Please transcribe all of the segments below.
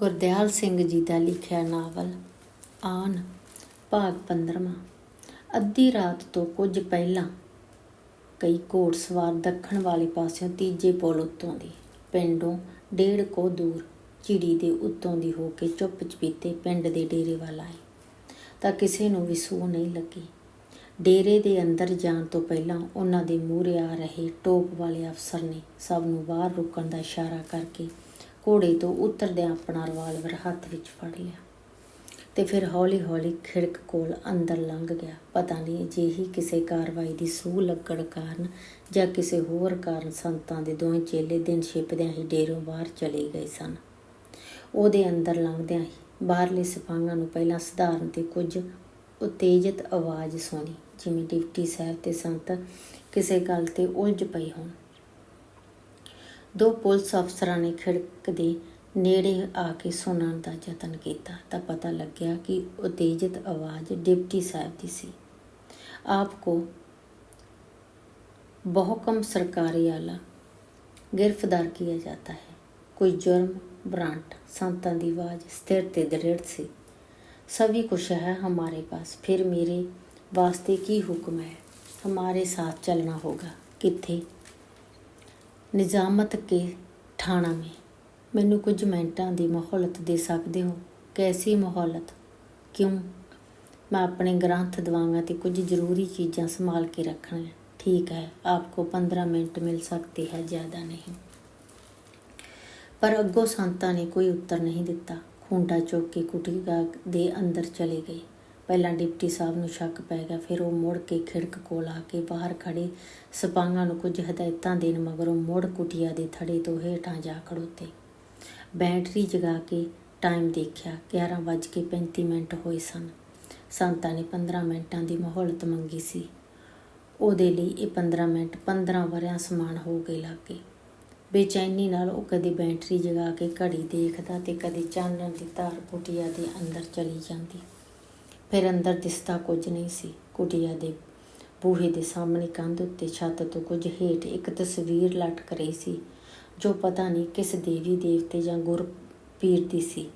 ਗੁਰਦਿਆਲ ਸਿੰਘ ਜੀ ਦਾ ਲਿਖਿਆ ਨਾਵਲ ਆਨ ਭਾਗ 15ਵਾਂ। ਅੱਧੀ ਰਾਤ ਤੋਂ ਕੁਝ ਪਹਿਲਾਂ ਕਈ ਘੋੜਸਵਾਰ ਦੱਖਣ ਵਾਲੇ ਪਾਸਿਓਂ ਤੀਜੇ ਪੁਲ ਉੱਤੋਂ ਦੀ ਪਿੰਡੋਂ 1.5 ਕੋਹ ਦੂਰ ਝਿੜੀ ਦੇ ਉੱਤੋਂ ਦੀ ਹੋ ਕੇ ਚੁੱਪ ਚਪੀਤੇ ਪਿੰਡ ਦੇ ਡੇਰੇ ਵੱਲ ਆਏ ਤਾਂ ਕਿਸੇ ਨੂੰ ਵੀ ਸੂਹ ਨਹੀਂ ਲੱਗੀ। ਡੇਰੇ ਦੇ ਅੰਦਰ ਜਾਣ ਤੋਂ ਪਹਿਲਾਂ ਉਹਨਾਂ ਦੇ ਮੂਹਰੇ ਆ ਰਹੇ ਟੋਪ ਵਾਲੇ ਅਫਸਰ ਨੇ ਸਭ ਨੂੰ ਬਾਹਰ ਰੁਕਣ ਦਾ ਇਸ਼ਾਰਾ ਕਰਕੇ ਘੋੜੇ ਤੋਂ ਉਤਰਦਿਆਂ ਆਪਣਾ ਰਿਵਾਲਵਰ ਹੱਥ ਵਿੱਚ ਫੜ ਲਿਆ ਤੇ ਫਿਰ ਹੌਲੀ-ਹੌਲੀ ਖਿੜਕ ਕੋਲ ਅੰਦਰ ਲੰਘ ਗਿਆ। ਪਤਾ ਨਹੀਂ ਅਜਿਹੀ ਕਿਸੇ ਕਾਰਵਾਈ ਦੀ ਸੂਹ ਲੱਗਣ ਕਾਰਨ ਜਾਂ ਕਿਸੇ ਹੋਰ ਕਾਰਨ ਸੰਤਾਂ ਦੇ ਦੋਵੇਂ ਚੇਲੇ ਦਿਨ ਛਿਪਦਿਆਂ ਹੀ ਡੇਰੋਂ ਬਾਹਰ ਚਲੇ ਗਏ ਸਨ। ਉਹਦੇ ਅੰਦਰ ਲੰਘਦਿਆਂ ਹੀ ਬਾਹਰਲੇ ਸਿਪਾਹੀਆਂ ਨੂੰ ਪਹਿਲਾਂ ਸਧਾਰਨ ਤੇ ਕੁਝ ਉਤੇਜਿਤ ਆਵਾਜ਼ ਸੁਣੀ, ਜਿਵੇਂ ਡਿਪਟੀ ਸਾਹਿਬ ਤੇ ਸੰਤ ਕਿਸੇ ਗੱਲ ਤੇ ਉਲਝ ਪਏ ਹੋਣ। 2 ਪੁਲਿਸ ਅਫਸਰਾਂ ਨੇ ਖਿੜਕ ਦੇ ਨੇੜੇ ਆ ਕੇ ਸੁਣਨ ਦਾ ਯਤਨ ਕੀਤਾ ਤਾਂ ਪਤਾ ਲੱਗਿਆ ਕਿ ਉਤੇਜਿਤ ਆਵਾਜ਼ ਡਿਪਟੀ ਸਾਹਿਬ ਦੀ ਸੀ। ਆਪ ਕੋ ਬਹੁਕਮ ਸਰਕਾਰੀ ਆਲਾ गिरफ्तार किया जाता है। कोई जुर्म ब्रांट। संतां दी आवाज़ स्थिर ते दृढ़ सी। सभी कुछ है हमारे पास, फिर मेरे वास्ते की हुक्म है? हमारे साथ चलना होगा। कित्थे? निजामत के थाना में। मैनू कुछ मिनटां दी मोहलत दे सकदे हो? कैसी मोहलत? क्यों? मैं अपने ग्रंथ दवांगा ते कुछ जरूरी चीज़ां संभाल के रखना है। ठीक है, आपको 15 मिनट मिल सकते हैं, ज़्यादा नहीं। पर अगों संतां ने कोई उत्तर नहीं दिता। खूंटा चुक के कुटिया दे अंदर चले गए। पहला डिप्टी साहब नूं शक पै गया, फिर वो मुड़ के खिड़क कोल आके बाहर खड़े सिपाहियां नूं कुछ हदायतां देण मगरों मुड़ कुटिया दे थड़े तो हेठां जा खड़ोते। बैटरी जगा के टाइम देखिया, 11:35 होए सन। संतां ने 15 मिनटां दी मोहलत मंगी सी। ਉਹਦੇ ਲਈ ਇਹ 15 ਮਿੰਟ 15 ਵਰਿਆਂ ਸਮਾਨ ਹੋ ਗਏ ਲਾਗੇ। ਬੇਚੈਨੀ ਨਾਲ ਉਹ ਕਦੇ ਬੈਟਰੀ ਜਗਾ ਕੇ ਘੜੀ ਦੇਖਦਾ ਤੇ ਕਦੇ ਚਾਨਣ ਦੀ ਧਾਰ ਕੁਟੀਆ ਦੇ ਅੰਦਰ ਚਲੀ ਜਾਂਦੀ। ਫਿਰ ਅੰਦਰ ਦਿਸਦਾ ਕੁਝ ਨਹੀਂ ਸੀ। ਕੁਟੀਆ ਦੇ ਬੂਹੇ ਦੇ ਸਾਹਮਣੇ ਕੰਧ ਉੱਤੇ ਛੱਤ ਤੋਂ ਕੁਝ ਹੇਠ ਇੱਕ ਤਸਵੀਰ ਲਟਕ ਰਹੀ ਸੀ ਜੋ ਪਤਾ ਨਹੀਂ ਕਿਸ ਦੇਵੀ ਦੇਵਤੇ ਜਾਂ ਗੁਰ ਪੀਰ ਦੀ ਸੀ।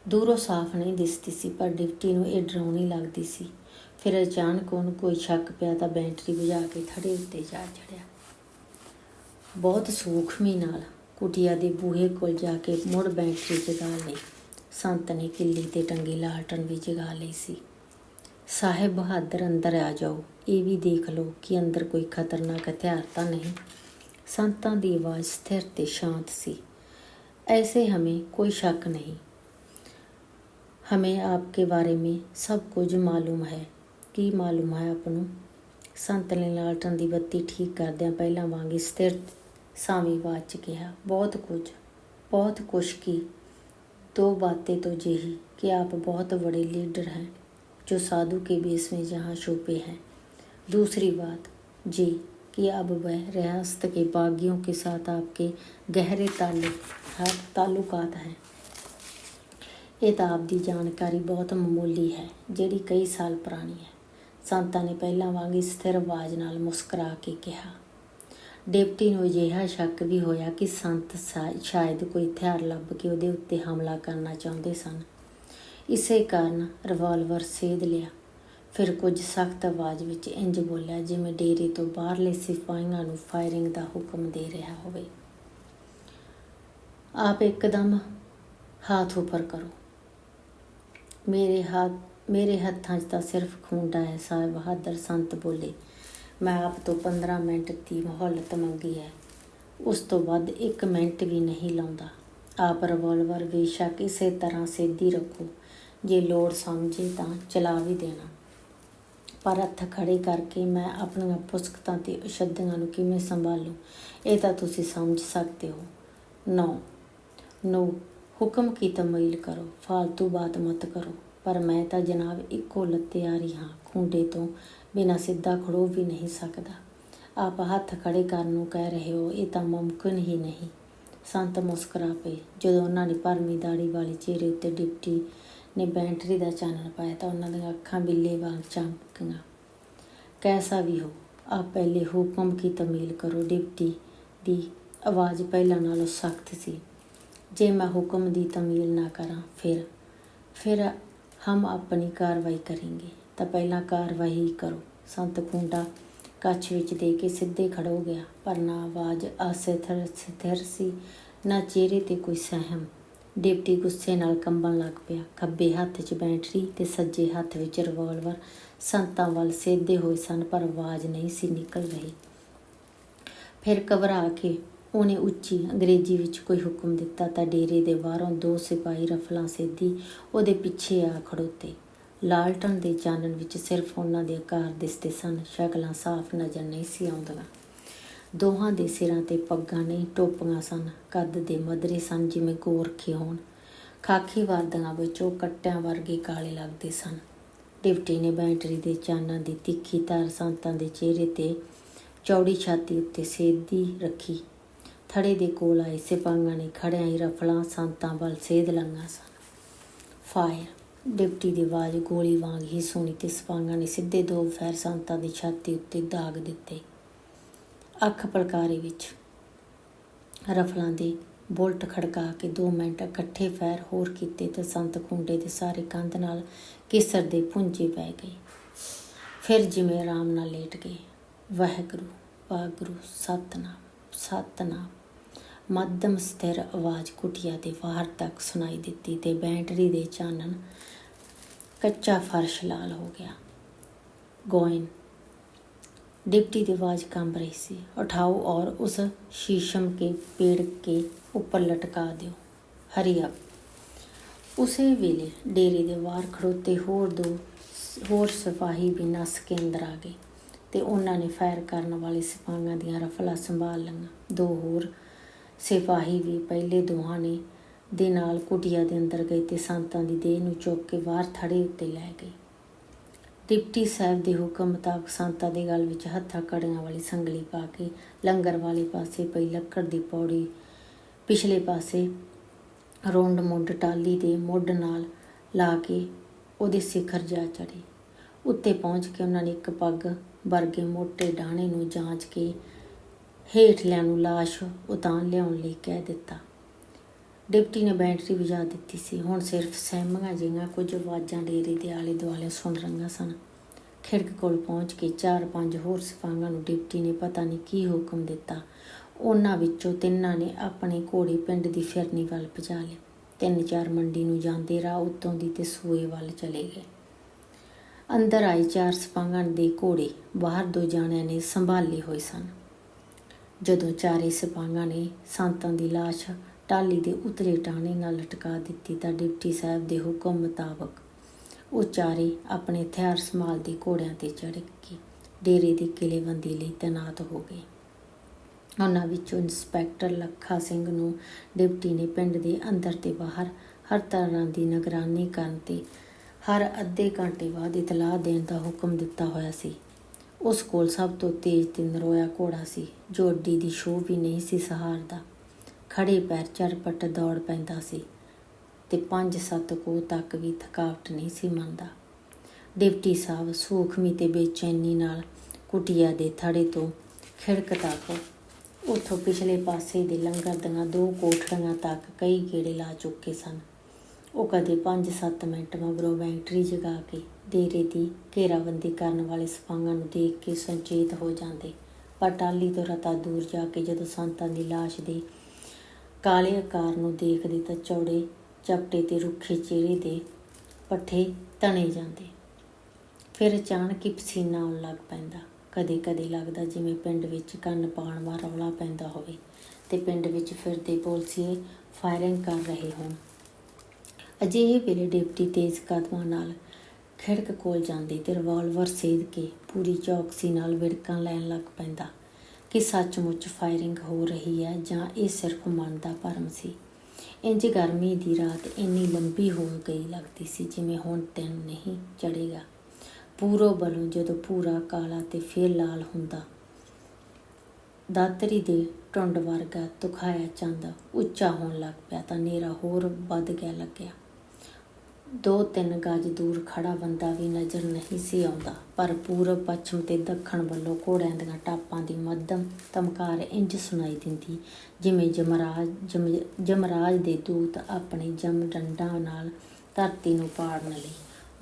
ਦੂਰੋਂ ਸਾਫ਼ ਨਹੀਂ ਦਿਸਦੀ ਸੀ, ਪਰ ਡਿਪਟੀ ਨੂੰ ਇਹ ਡਰਾਉਣੀ ਲੱਗਦੀ ਸੀ। ਫਿਰ ਅਚਾਨਕ ਉਹਨੂੰ ਕੋਈ ਸ਼ੱਕ ਪਿਆ ਤਾਂ ਬੈਟਰੀ ਬੁਝਾ ਕੇ ਥੜੇ ਉੱਤੇ ਜਾ ਚੜਿਆ। ਬਹੁਤ ਸੂਖਮੀ ਨਾਲ ਕੁਟੀਆ ਦੇ ਬੂਹੇ ਕੋਲ ਜਾ ਕੇ ਮੁੜ ਬੈਟਰੀ ਜਗਾ ਲਈ। ਸੰਤ ਨੇ ਕਿੱਲੀ 'ਤੇ ਟੰਗੀ ਲਾਲਟਨ ਵੀ ਜਗਾ ਲਈ ਸੀ। ਸਾਹਿਬ ਬਹਾਦਰ, ਅੰਦਰ ਆ ਜਾਓ, ਇਹ ਵੀ ਦੇਖ ਲਓ ਕਿ ਅੰਦਰ ਕੋਈ ਖਤਰਨਾਕ ਹਥਿਆਰ ਤਾਂ नहीं। संतां ਦੀ आवाज़ स्थिर ਤੇ शांत सी। ऐसे हमें कोई शक नहीं, हमें आपके बारे में सब कुछ मालूम है। ਕੀ ਮਾਲੂਮ ਹੈ ਆਪ ਨੂੰ? ਸੰਤ ਨੇ ਲਾਲਟਨ ਦੀ ਬੱਤੀ ਠੀਕ ਕਰਦਿਆਂ ਪਹਿਲਾਂ ਵਾਂਗੀ ਸਥਿਰ ਸਾਵੀਂ ਆਵਾਜ਼ 'ਚ ਕਿਹਾ, बहुत कुछ की। 2 बातें तो यही कि आप बहुत बड़े लीडर हैं जो साधु के बेस में जहाँ छुपे हैं। दूसरी बात जी कि अब वह रियासत के बागियों के साथ आपके गहरे ताल्लुकात हैं। ਇਹ ਤਾਂ ਆਪ ਦੀ ਜਾਣਕਾਰੀ ਬਹੁਤ ਮਾਮੂਲੀ ਹੈ, ਜਿਹੜੀ ਕਈ ਸਾਲ ਪੁਰਾਣੀ ਹੈ। ਸੰਤਾਂ ਨੇ ਪਹਿਲਾਂ ਵਾਂਗੀ ਸਥਿਰ ਆਵਾਜ਼ ਨਾਲ ਮੁਸਕਰਾ ਕੇ ਕਿਹਾ। ਡਿਪਟੀ ਨੂੰ ਅਜਿਹਾ ਸ਼ੱਕ ਵੀ ਹੋਇਆ ਕਿ ਸੰਤ ਸ਼ਾਇਦ ਕੋਈ ਹਥਿਆਰ ਲੱਭ ਕੇ ਉਹਦੇ ਉੱਤੇ ਹਮਲਾ ਕਰਨਾ ਚਾਹੁੰਦੇ ਸਨ। ਇਸੇ ਕਾਰਨ ਰਿਵਾਲਵਰ ਸੇਧ ਲਿਆ। ਫਿਰ ਕੁਝ ਸਖਤ ਆਵਾਜ਼ ਵਿੱਚ ਇੰਜ ਬੋਲਿਆ ਜਿਵੇਂ ਡੇਰੇ ਤੋਂ ਬਾਹਰਲੇ ਸਿਪਾਹੀਆਂ ਨੂੰ ਫਾਇਰਿੰਗ ਦਾ ਹੁਕਮ ਦੇ ਰਿਹਾ ਹੋਵੇ। ਆਪ ਇੱਕਦਮ हाथ ऊपर करो। मेरे हत्थां 'ਚ ਤਾਂ ਸਿਰਫ ਖੂੰਡਾ ਹੈ ਸਾਹਿਬ ਬਹਾਦਰ, ਸੰਤ ਬੋਲੇ। ਮੈਂ ਆਪ ਤੋਂ 15 ਮਿੰਟ ਦੀ ਮੋਹਲਤ ਮੰਗੀ ਹੈ, ਉਸ ਤੋਂ ਵੱਧ 1 ਮਿੰਟ ਵੀ ਨਹੀਂ ਲਾਉਂਦਾ। ਆਪ ਰਿਵਾਲਵਰ ਬੇਸ਼ੱਕ ਇਸੇ ਤਰ੍ਹਾਂ ਸਿੱਧੀ ਰੱਖੋ, ਜੇ ਲੋੜ ਸਮਝੇ ਤਾਂ ਚਲਾ ਵੀ ਦੇਣਾ, ਪਰ ਹੱਥ ਖੜੇ ਕਰਕੇ ਮੈਂ ਆਪਣੀਆਂ ਪੁਸਤਕਾਂ ਤੇ ਉਸ਼ੱਦੀਆਂ ਨੂੰ ਕਿਵੇਂ ਸੰਭਾਲੂ, ਇਹ ਤਾਂ ਤੁਸੀਂ ਸਮਝ ਸਕਦੇ ਹੋ। नो हुक्म की तमील करो, फालतू बात मत करो। पर मैं तो जनाब इक्को लत्ते आ रही हाँ, खूंडे तो बिना सीधा खड़ो भी नहीं सकता। आप हत्थ खड़े करन नूं कह रहे हो, ये तो मुमकिन ही नहीं। संत मुस्करा पे ਜਦੋਂ ਉਹਨਾਂ ਨੇ ਭਰਮੀ ਦਾੜੀ ਵਾਲੇ ਚਿਹਰੇ ਉੱਤੇ ਡਿਪਟੀ ਨੇ ਬੈਟਰੀ ਦਾ ਚਾਨਣ ਪਾਇਆ ਤਾਂ ਉਹਨਾਂ ਦੀਆਂ ਅੱਖਾਂ ਬਿੱਲੇ ਵਾਂਗ ਚਮਕੀਆਂ। कैसा भी हो, आप पहले हुक्म की तमील करो। डिप्टी ਦੀ ਆਵਾਜ਼ ਪਹਿਲਾਂ ਨਾਲੋਂ ਸਖਤ ਸੀ। जे मैं हुक्म दी तमील ना करा फिर हम अपनी कार्रवाई करेंगे। तो पहला कार्रवाई करो। संत खूंटा कच्छ विच दे के सिद्धे खड़ो गया, पर ना आवाज़ अस्थिर सी, ना चेहरे ते कोई सहम। डिप्टी गुस्से नाल कंबण लग पिया। खब्बे हत्थ 'ਚ बैटरी ते सज्जे हत्थ विच रिवाल्वर संतां वल सेधे होए सन, पर आवाज़ नहीं सी निकल रही। फिर घबरा के ਉਹਨੇ ਉੱਚੀ ਅੰਗਰੇਜ਼ੀ ਵਿੱਚ ਕੋਈ ਹੁਕਮ ਦਿੱਤਾ ਤਾਂ ਡੇਰੇ ਦੇ ਬਾਹਰੋਂ 2 ਸਿਪਾਹੀ ਰਫਲਾਂ ਸੇਧੀ ਉਹਦੇ ਪਿੱਛੇ ਆ ਖੜੋਤੇ। ਲਾਲਟਨ ਦੇ ਚਾਨਣ ਵਿੱਚ ਸਿਰਫ ਉਹਨਾਂ ਦੇ ਆਕਾਰ ਦਿਸਦੇ ਸਨ, ਸ਼ਕਲਾਂ ਸਾਫ਼ ਨਜ਼ਰ ਨਹੀਂ ਸੀ ਆਉਂਦੀਆਂ। ਦੋਹਾਂ ਦੇ ਸਿਰਾਂ 'ਤੇ ਪੱਗਾਂ ਨਹੀਂ, ਟੋਪੀਆਂ ਸਨ। ਕੱਦ ਦੇ ਮਧਰੇ ਸਨ, ਜਿਵੇਂ ਗੋਰਖੇ ਹੋਣ। ਖਾਕੀ ਵਰਦੀਆਂ ਵਿੱਚ ਉਹ ਕੱਟਿਆਂ ਵਰਗੇ ਕਾਲੇ ਲੱਗਦੇ ਸਨ। ਡਿਪਟੀ ਨੇ ਬੈਟਰੀ ਦੇ ਚਾਨਣ ਦੀ ਤਿੱਖੀ ਧਾਰ ਸੰਤਾਂ ਦੇ ਚਿਹਰੇ 'ਤੇ ਚੌੜੀ ਛਾਤੀ ਉੱਤੇ ਸੇਧੀ ਰੱਖੀ। ਥੜੇ ਦੇ ਕੋਲ ਆਏ ਸਿਪਾਹੀਆਂ ਨੇ ਖੜਿਆਂ ਹੀ ਰਫਲਾਂ ਸੰਤਾਂ ਵੱਲ ਸੇਧ ਲਈਆਂ ਸਨ। ਫਾਇਰ! ਡਿਪਟੀ ਦੀ ਆਵਾਜ਼ ਗੋਲੀ ਵਾਂਗ ਹੀ ਸੁਣੀ ਤੇ ਸਿਪਾਹੀਆਂ ਨੇ ਸਿੱਧੇ 2 ਫੈਰ ਸੰਤਾਂ ਦੀ ਛਾਤੀ ਉੱਤੇ ਦਾਗ ਦਿੱਤੇ। ਅੱਖ ਪਲਕਾਰੇ ਵਿੱਚ ਰਫਲਾਂ ਦੇ ਬੁਲਟ ਖੜਕਾ ਕੇ 2 ਮਿੰਟ ਇਕੱਠੇ ਫੈਰ ਹੋਰ ਕੀਤੇ ਤੇ ਸੰਤ ਖੂੰਡੇ ਦੇ ਸਾਰੇ ਕੰਧ ਨਾਲ ਕਿਸਰ ਦੇ ਪੁੰਜੇ ਪੈ ਗਏ। ਫਿਰ ਜਿਵੇਂ ਆਰਾਮ ਨਾਲ ਲੇਟ ਗਏ। ਵਾਹਿਗੁਰੂ ਵਾਹਿਗੁਰੂ, ਸਤਨਾਮ ਸਤਨਾਮ। ਮੱਧਮ ਸਥਿਰ ਆਵਾਜ਼ ਕੁਟੀਆ ਦੇ ਬਾਹਰ ਤੱਕ ਸੁਣਾਈ ਦਿੱਤੀ ਤੇ ਬੈਟਰੀ ਦੇ ਚਾਨਣ ਕੱਚਾ ਫਰਸ਼ ਲਾਲ ਹੋ ਗਿਆ। ਗੋਇਨ! डिप्टी की आवाज़ कंब रही सी। उठाओ और उस शीशम के पेड़ के ऊपर लटका दो। Hurry up. उसे वेले डेरे दे बाहर खड़ोते होर सिपाही भी नस के अंदर आ गए ते उन्होंने ने फायर करने वाले सिपाहियों दियां रफलां संभाल लईआं। 2 होर सिपाही भी पहले दोहां ने दे नाल कुटिया दे अंदर गए ते संतां दी देह नूं चुक के बाहर थड़े उत्ते लै गए। डिप्टी साहब के हुक्म मुताबक संतां दे गल विच हत्थां कड़ियां वाली संगली पा के लंगर वाले पासे पई लक्कड़ दी पौड़ी पिछले पासे रोंड मुंड टाली दे मुੱਢ नाल ला के ਉਹਦੇ ਸਿਖਰ ਜਾ ਚੜ੍ਹੇ। ਉੱਤੇ पहुँच के उन्होंने एक पग वर्गे मोटे डाणे नूं जांच के ਹੇਠਲਿਆਂ ਨੂੰ ਲਾਸ਼ ਉਤਾਨ ਲਿਆਉਣ ਲਈ ਕਹਿ ਦਿੱਤਾ। डिप्टी ने बैटरी बुझा दी सी। हुण सिर्फ सहमियां जिहियां कुछ आवाज़ां डेरे दे आले दुआले सुण रहीआं सन। खिड़क कोल पहुँच के 4-5 होर सिपाहियां नूं डिप्टी ने पता नहीं की हुक्म दिता। उन्हां विचों 3 ने अपने घोड़े पिंड दी फिरनी वल भजा लए। 3-4 मंडी नूं जांदे राह उत्तों दी ते सूए वल चले गए। अंदर आए 4 सिपाहियां दे घोड़े बाहर 2 जाणिਆਂ ने संभाले होए सन। जदों चारे सिपाहियां ने संतां दी लाश टाली दे उतरे टाणे नाल लटका दित्ती तां डिप्टी साहब दे हुक्म मुताबक वो चारे अपने हथियार संभालदे घोड़िਆਂ ते चढ़ के डेरे दी किलेबंदी लई तैनात हो गए। उन्हां विचों इंस्पैक्टर लखा सिंह नूं डिप्टी ने पिंड दे अंदर ते बाहर हर तरह दी निगरानी करन ते हर अद्धे घंटे बाद इतलाह देण दा हुक्म दिता होया सी। उस कोल सब तो तेज ते नरोया घोड़ा सी जो अड्डी दी शोह भी नहीं सी सहारदा। खड़े पैर झटपट दौड़ पैंदा सी ते 5-7 कोह तक भी थकावट नहीं सी मनदा। डिप्टी साहब सूखमी ते बेचैनी नाल कुटिया दे थड़े तो खिड़क तक उत्थों पिछले पासे दे लंगर दियां 2 कोठड़ियां तक कई गेड़े ला चुके सन। वो कदे 5-7 मिनट मगरों बैटरी जगा के डेरे की घेराबंदी करने वाले सिपाहियां नूं देख के संचेत हो जाते, पर टाली तो रता दूर जाके जदों संतां दी लाश दे काले आकार नूं देखदे तां चौड़े चपटे ते रुखे चेहरे दे पट्ठे तने जाते। फिर अचानक ही पसीना आउण लग पैंदा। कदे कदे लगदा जिवें पिंड विच कंन पाउण वा रौला पैंदा होवे ते पिंड विच फिरदे पुलसीए फायरिंग कर रहे होण। अजिहे वेले डिप्टी तेज कदमां नाल खिड़क कोल जांदे ते रिवाल्वर सेध के पूरी चौकसी नाल विड़कां लैण लग पैंदा कि सचमुच फायरिंग हो रही है जां ये सिर्फ मन दा भरम सी। इंज गर्मी दी रात इन्नी लंबी हो गई लगदी सी जिवें हुण दिन नहीं चढ़ेगा। पूरब वल्लों जदों पूरा काला ते फिर लाल हुंदा, दातरी दे टुंड वर्गा तुखाया चंद उच्चा होण लग पिया तां नेरा होर वध गया लग्या। 2-3 ਗਜ ਦੂਰ ਖੜਾ ਬੰਦਾ ਵੀ ਨਜ਼ਰ ਨਹੀਂ ਸੀ ਆਉਂਦਾ, ਪਰ ਪੂਰਬ, ਪੱਛਮ ਤੇ ਦੱਖਣ ਵੱਲੋਂ ਘੋੜਿਆਂ ਦੀਆਂ ਟਾਪਾਂ ਦੀ ਮੱਧਮ ਧਮਕਾਰ ਇੰਝ ਸੁਣਾਈ ਦਿੰਦੀ, ਜਿਵੇਂ ਜਮਰਾਜ ਦੇ ਦੂਤ ਆਪਣੇ ਜਮਡੰਡਾਂ ਨਾਲ ਧਰਤੀ ਨੂੰ ਪਾੜਨ ਲਈ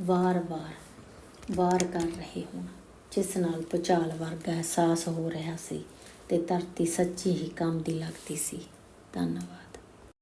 ਵਾਰ ਕਰ ਰਹੇ ਹੋਣ, ਜਿਸ ਨਾਲ ਭੁਚਾਲ ਵਰਗਾ ਅਹਿਸਾਸ ਹੋ ਰਿਹਾ ਸੀ ਤੇ ਧਰਤੀ ਸੱਚੀ ਹੀ ਕੰਬਦੀ ਲੱਗਦੀ ਸੀ। ਧੰਨਵਾਦ।